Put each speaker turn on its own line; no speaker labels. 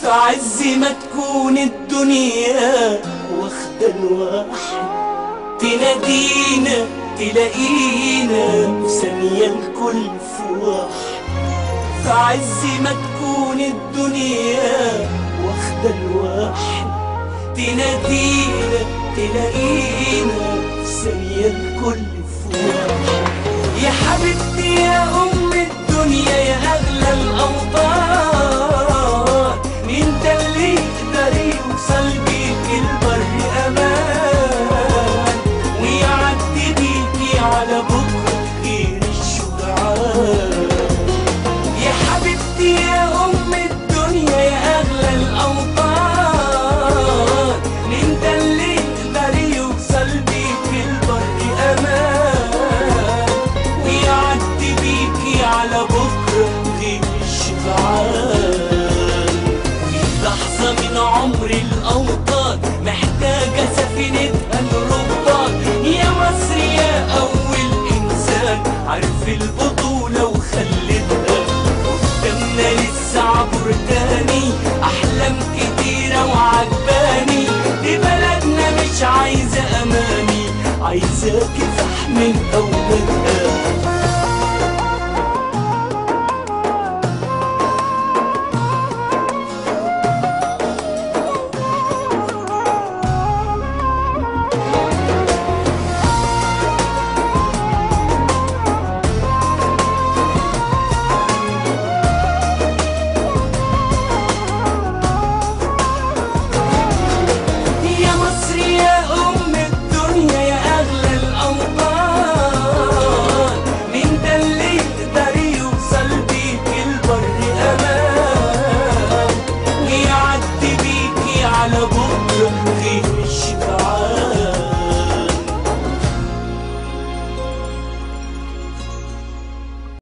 في عز ما تكون الدنيا واخدة الواحد، تنادينا تلاقينا في ثانية الكل في واحد. في عز ما تكون الدنيا واخدة الواحد، تنادينا تلاقينا في ثانية الكل في واحد. يا حبيبتي يا أم الدنيا يا أغلى الأوطان، مين ده اللي يقدر يوصل بيك البر أمان، ويعدي بيكي على بكرة غير الشجعان. يا حبيبتي يا أم الدنيا يا أغلى الأوطان، مين ده اللي يقدر يوصل بيك البر أمان، ويعدي بيكي على بكرة غير الشجعان. في لحظة من عمر الأوطان محتاجة سفينتها الرباط، يا مصر يا أول إنسان عرف البطولة وخلتها. قدامنا لسه عبر تاني أحلام كتيرة وعجباني، دي بلدنا مش عايزة أماني، عايزاكي فحم الأول